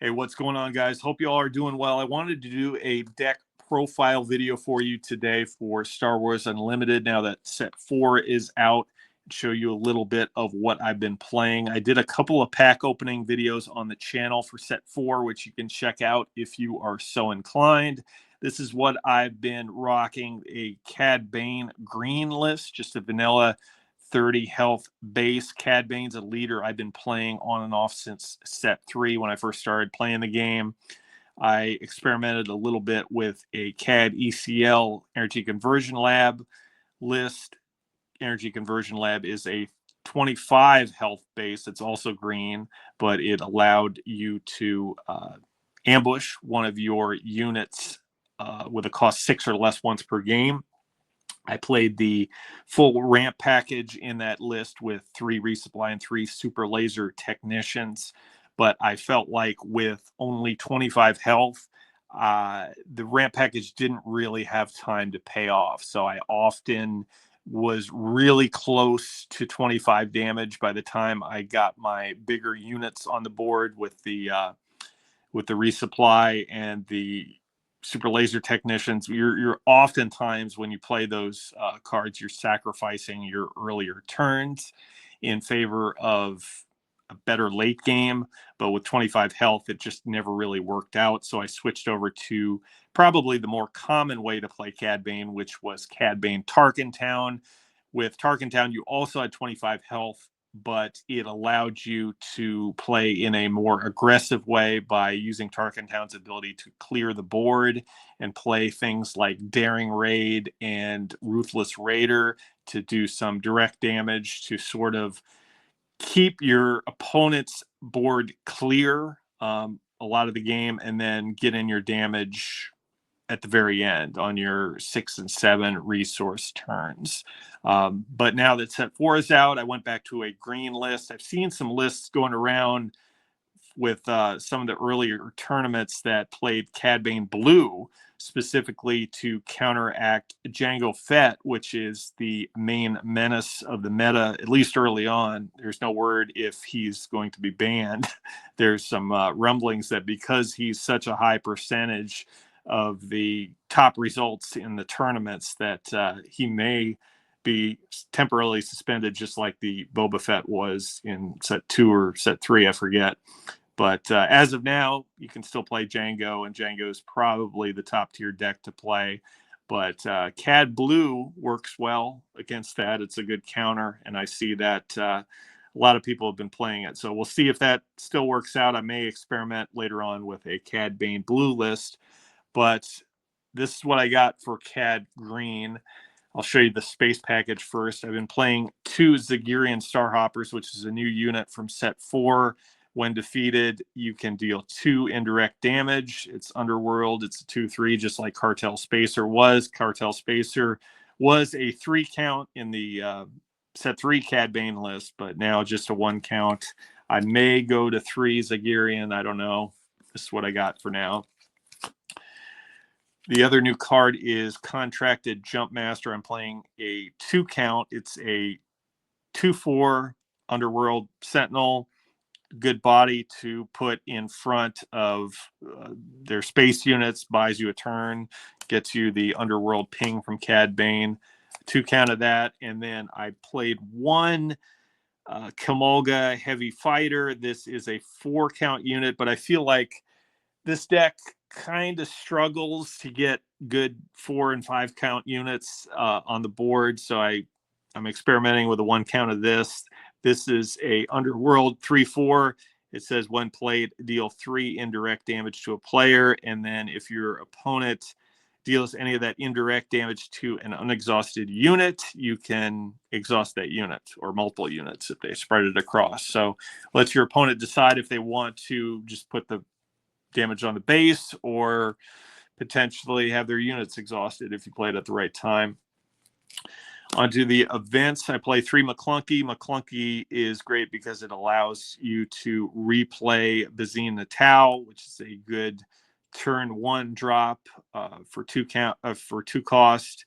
Hey, what's going on, guys? Hope you all are doing well. I wanted to do a deck profile video for you today for Star Wars Unlimited now that set 4 is out, and show you a little bit of what I've been playing. I did a couple of pack opening videos on the channel for set 4, which you can check out if you are so inclined. This is what I've been rocking: a Cad Bane green list, just a vanilla 30 health base. Cad Bane's a leader I've been playing on and off since set 3 when I first started playing the game. I experimented a little bit with a Cad ECL Energy Conversion Lab list. Energy Conversion Lab is a 25 health base. It's also green, but it allowed you to ambush one of your units with a cost 6 or less once per game. I played the full ramp package in that list with 3 resupply and 3 super laser technicians, but I felt like with only 25 health, the ramp package didn't really have time to pay off. So I often was really close to 25 damage by the time I got my bigger units on the board with the resupply and the super laser technicians. You're oftentimes, when you play those cards, you're sacrificing your earlier turns in favor of a better late game. But with 25 health, it just never really worked out. So I switched over to probably the more common way to play Cad Bane, which was Cad Bane Tarkin Town. With Tarkin Town, you also had 25 health, but it allowed you to play in a more aggressive way by using Tarkin Town's ability to clear the board and play things like Daring Raid and Ruthless Raider to do some direct damage to sort of keep your opponent's board clear a lot of the game, and then get in your damage at the very end on your 6 and 7 resource turns. But now that set 4 is out, I went back to a green list. I've seen some lists going around with some of the earlier tournaments that played Cad Bane Blue specifically to counteract Jango Fett, which is the main menace of the meta, at least early on. There's no word if he's going to be banned. There's some rumblings that because he's such a high percentage of the top results in the tournaments that he may be temporarily suspended, just like the Boba Fett was in set 2 or set 3, I forget. But as of now, you can still play Jango, and Jango is probably the top tier deck to play. But Cad Blue works well against that. It's a good counter, and I see that a lot of people have been playing it. So we'll see if that still works out. I may experiment later on with a Cad Bane Blue list. But this is what I got for Cad Green. I'll show you the space package first. I've been playing 2 Zagirian Starhoppers, which is a new unit from set 4. When defeated, you can deal 2 indirect damage. It's Underworld. It's a 2/3, just like Cartel Spacer was. Cartel Spacer was a 3 count in the set 3 Cad Bane list, but now just a 1 count. I may go to 3 Zagirian. I don't know. This is what I got for now. The other new card is Contracted Jumpmaster. I'm playing a 2 count. It's a 2/4 Underworld Sentinel. Good body to put in front of their space units, buys you a turn, gets you the Underworld ping from Cad Bane. 2 count of that. And then I played 1 Kamolga Heavy Fighter. This is a 4 count unit, but I feel like this deck kind of struggles to get good 4 and 5 count units on the board. So I'm experimenting with a 1 count of this. This is a Underworld 3/4. It says when played, deal 3 indirect damage to a player. And then if your opponent deals any of that indirect damage to an unexhausted unit, you can exhaust that unit or multiple units if they spread it across. So let your opponent decide if they want to just put the damage on the base or potentially have their units exhausted if you play it at the right time. Onto the events, I play 3 McClunky. McClunky is great because it allows you to replay Bazine the Tau, which is a good turn 1 drop for 2 cost.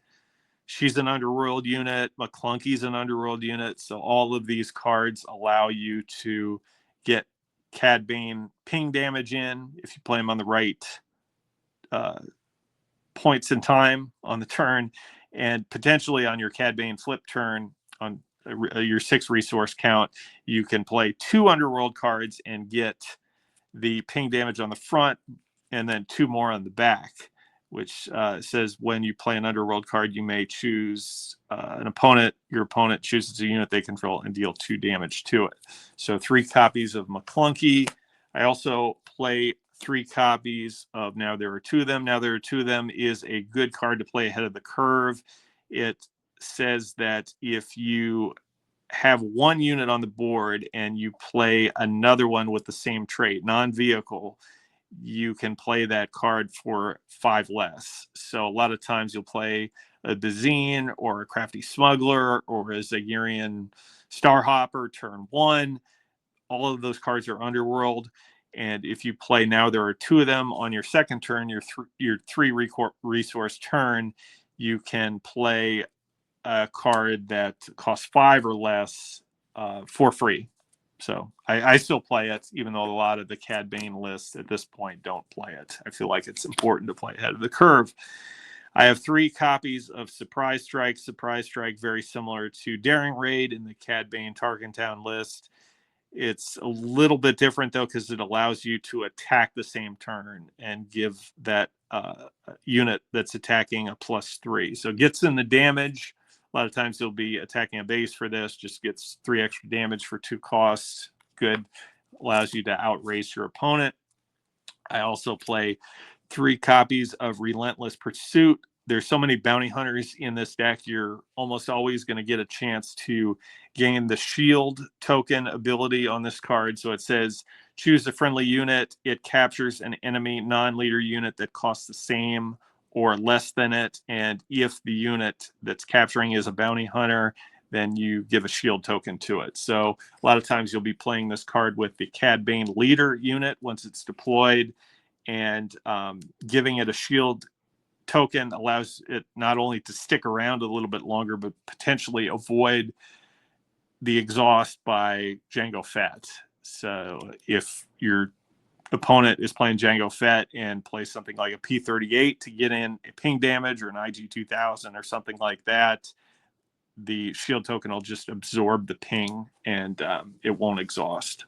She's an Underworld unit. McClunky's an Underworld unit. So all of these cards allow you to get Cad Bane ping damage in if you play him on the right points in time on the turn, and potentially on your Cad Bane flip turn on your 6 resource count, you can play 2 underworld cards and get the ping damage on the front and then 2 more on the back, which says when you play an underworld card, you may choose your opponent chooses a unit they control and deal 2 damage to it. So 3 copies of McClunky. I also play 3 copies of Now There Are Two of Them. Now There Are Two of Them is a good card to play ahead of the curve. It says that if you have 1 unit on the board and you play another one with the same trait, non-vehicle, you can play that card for 5 less. So a lot of times you'll play a Bazine or a Crafty Smuggler or a Zagirian Starhopper turn 1. All of those cards are underworld. And if you play Now There Are Two of Them on your second turn, your 3 resource turn, you can play a card that costs 5 or less for free. So I still play it, even though a lot of the Cad Bane lists at this point don't play it. I feel like it's important to play ahead of the curve. I have 3 copies of Surprise Strike. Surprise Strike, very similar to Daring Raid in the Cad Bane Tarkentown list. It's a little bit different, though, because it allows you to attack the same turn and give that unit that's attacking a +3. So it gets in the damage. A lot of times you'll be attacking a base for this, just gets 3 extra damage for 2 costs. Good. Allows you to outrace your opponent. I also play 3 copies of Relentless Pursuit. There's so many bounty hunters in this deck, you're almost always going to get a chance to gain the shield token ability on this card. So it says, choose a friendly unit. It captures an enemy non-leader unit that costs the same or less than it. And if the unit that's capturing is a bounty hunter, then you give a shield token to it. So a lot of times you'll be playing this card with the Cad Bane leader unit once it's deployed, and giving it a shield token allows it not only to stick around a little bit longer, but potentially avoid the exhaust by Jango Fett. So if your opponent is playing Jango Fett and plays something like a P-38 to get in a ping damage or an IG-2000 or something like that, the shield token will just absorb the ping and it won't exhaust.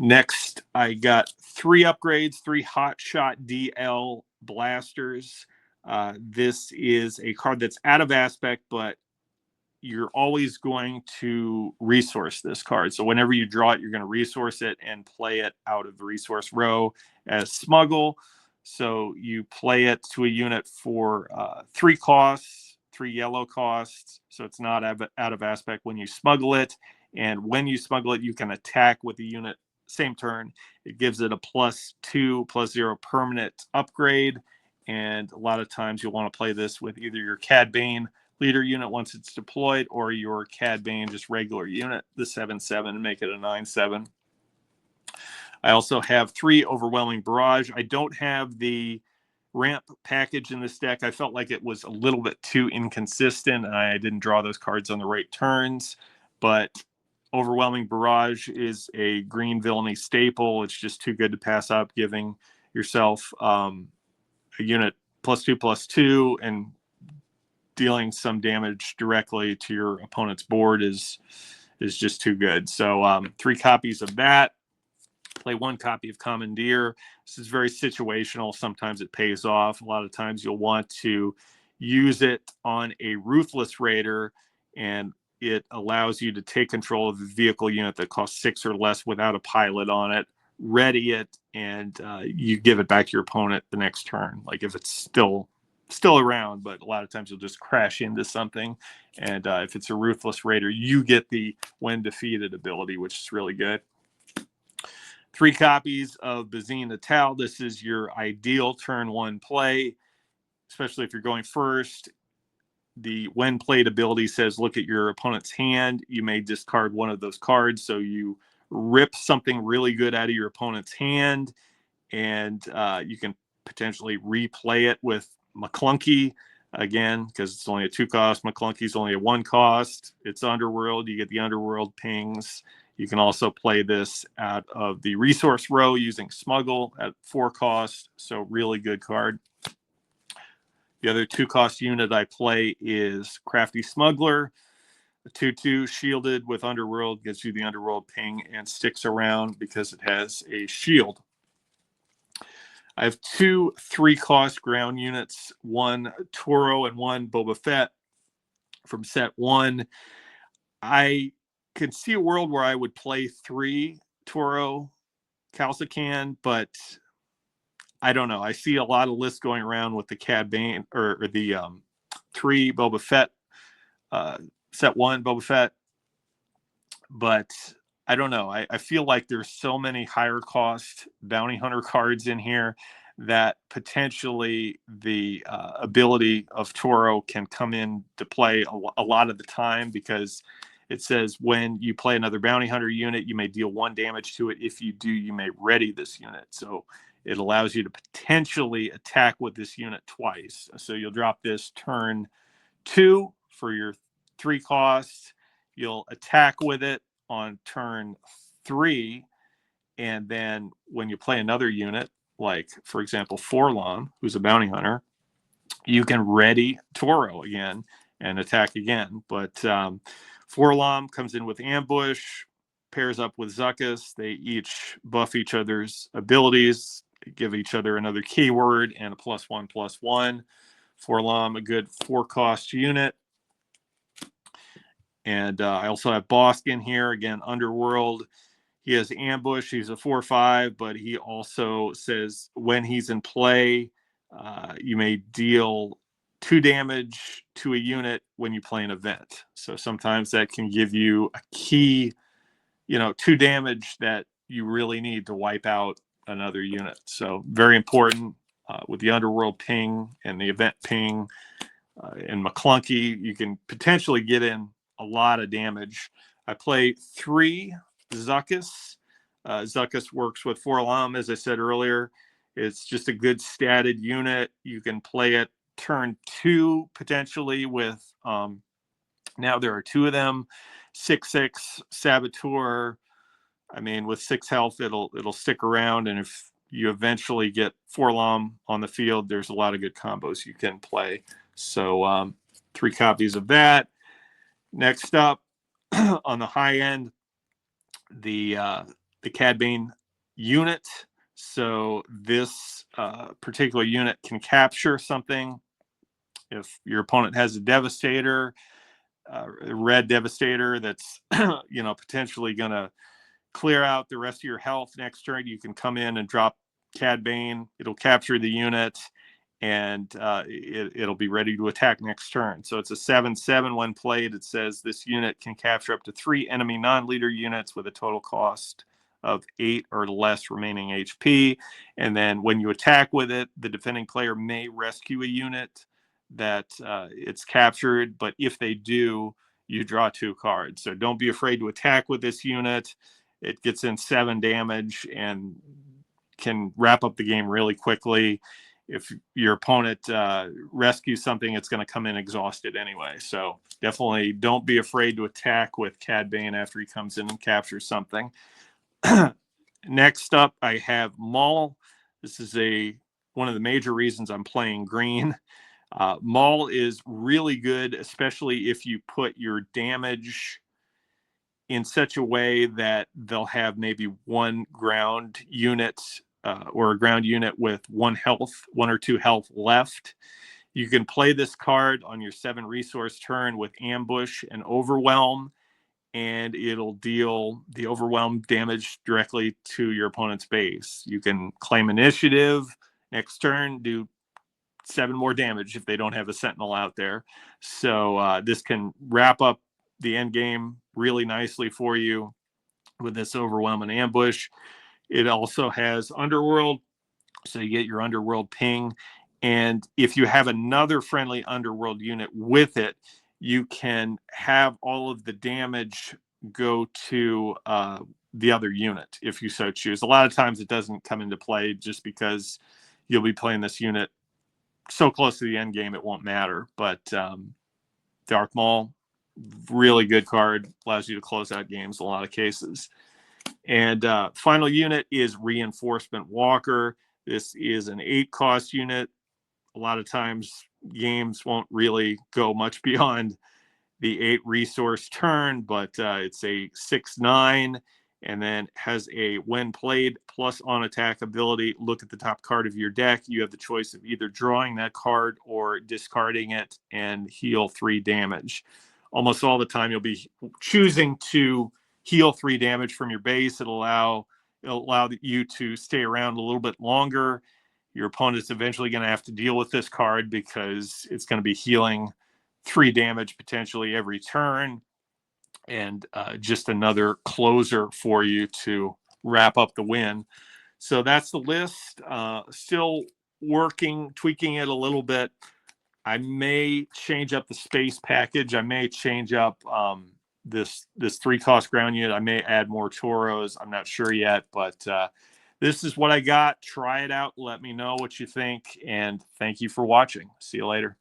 Next, I got 3 upgrades, 3 Hot Shot DL blasters. This is a card that's out of aspect, but you're always going to resource this card. So whenever you draw it, you're going to resource it and play it out of the resource row as Smuggle. So you play it to a unit for 3 costs, 3 yellow costs. So it's not out of aspect when you smuggle it. And when you smuggle it, you can attack with the unit same turn. It gives it a +2/+0 permanent upgrade. And a lot of times you'll want to play this with either your Cad Bane leader unit once it's deployed, or your Cad Bane just regular unit, the 7/7, and make it a 9/7. I also have 3 Overwhelming Barrage. I don't have the ramp package in this deck. I felt like it was a little bit too inconsistent. I didn't draw those cards on the right turns, but Overwhelming Barrage is a green villainy staple. It's just too good to pass up, giving yourself a unit +2/+2 and dealing some damage directly to your opponent's board is just too good. So 3 copies of that. Play 1 copy of Commandeer. This is very situational. Sometimes it pays off. A lot of times you'll want to use it on a Ruthless Raider, and it allows you to take control of a vehicle unit that costs 6 or less without a pilot on it, ready it, and you give it back to your opponent the next turn. Like if it's still around, but a lot of times you'll just crash into something. And if it's a Ruthless Raider, you get the when defeated ability, which is really good. 3 copies of Bazine Natal. This is your ideal turn 1 play, especially if you're going first. The when played ability says, look at your opponent's hand. You may discard one of those cards. So you rip something really good out of your opponent's hand, and you can potentially replay it with McClunky again, because it's only a 2 cost. McClunky's only a 1 cost. It's Underworld. You get the Underworld pings. You can also play this out of the resource row using Smuggle at 4 cost, so really good card. The other 2-cost unit I play is Crafty Smuggler. The 2/2 shielded with Underworld gives you the Underworld ping and sticks around because it has a shield. I have 2 3-cost ground units, one Toro and one Boba Fett from set 1. I could see a world where I would play 3 Toro Calcican, but I don't know. I see a lot of lists going around with the Cad Bane or the 3 Boba Fett, set 1 Boba Fett, but I don't know. I feel like there's so many higher cost bounty hunter cards in here that potentially the ability of Toro can come into play a lot of the time, because it says when you play another bounty hunter unit, you may deal 1 damage to it. If you do, you may ready this unit. So it allows you to potentially attack with this unit twice. So you'll drop this turn 2 for your 3 costs. You'll attack with it on turn 3. And then when you play another unit, like, for example, Forlom, who's a bounty hunter, you can ready Toro again and attack again. But Forlom comes in with Ambush, pairs up with Zuckuss. They each buff each other's abilities, give each other another keyword and a +1/+1. Forlom, a good 4-cost unit. And I also have Boskin here, again, Underworld. He has Ambush. He's a 4/5, but he also says when he's in play, you may deal 2 damage to a unit when you play an event. So sometimes that can give you a key, 2 damage that you really need to wipe out another unit. So very important with the Underworld ping and the event ping. And McClunky, you can potentially get in a lot of damage. I play 3 Zuckuss. Zuckuss works with Forlom, as I said earlier. It's just a good statted unit. You can play it turn 2 potentially with, now there are 2 of them, 6/6 Saboteur. I mean, with 6 health, it'll stick around, and if you eventually get Forlom on the field, there's a lot of good combos you can play. So 3 copies of that. Next up, on the high end, the Cad Bane unit. So this particular unit can capture something. If your opponent has a Devastator, a red Devastator that's potentially going to clear out the rest of your health next turn, you can come in and drop Cad Bane. It'll capture the unit, and it'll be ready to attack next turn. So it's a 7/7 when played. It says this unit can capture up to 3 enemy non-leader units with a total cost of 8 or less remaining HP. And then when you attack with it, the defending player may rescue a unit that it's captured. But if they do, you draw 2 cards. So don't be afraid to attack with this unit. It gets in 7 damage and can wrap up the game really quickly. If your opponent rescues something, it's going to come in exhausted anyway. So definitely don't be afraid to attack with Cad Bane after he comes in and captures something. Next up, I have Maul. This is one of the major reasons I'm playing green. Maul is really good, especially if you put your damage in such a way that they'll have maybe 1 ground unit or a ground unit with 1 or 2 health left. You can play this card on your 7 resource turn with Ambush and Overwhelm, and it'll deal the Overwhelm damage directly to your opponent's base. You can claim initiative next turn, do 7 more damage if they don't have a Sentinel out there. So this can wrap up the end game really nicely for you with this Overwhelm and Ambush. It also has Underworld, so you get your Underworld ping. And if you have another friendly Underworld unit with it, you can have all of the damage go to the other unit if you so choose. A lot of times it doesn't come into play just because you'll be playing this unit so close to the end game it won't matter. But Dark Maul, Really good card, allows you to close out games in a lot of cases. And final unit is Reinforcement Walker. This is an 8-cost unit. A lot of times games won't really go much beyond the 8-resource turn, but it's a 6/9, and then has a when played plus on attack ability. Look at the top card of your deck. You have the choice of either drawing that card or discarding it and heal 3 damage. Almost all the time you'll be choosing to heal 3 damage from your base. It'll allow you to stay around a little bit longer. Your opponent's eventually going to have to deal with this card because it's going to be healing 3 damage potentially every turn, and just another closer for you to wrap up the win. So that's the list. Still working, tweaking it a little bit. I may change up the space package. I may change up this 3-cost ground unit. I may add more Toros. I'm not sure yet, but this is what I got. Try it out. Let me know what you think, and thank you for watching. See you later.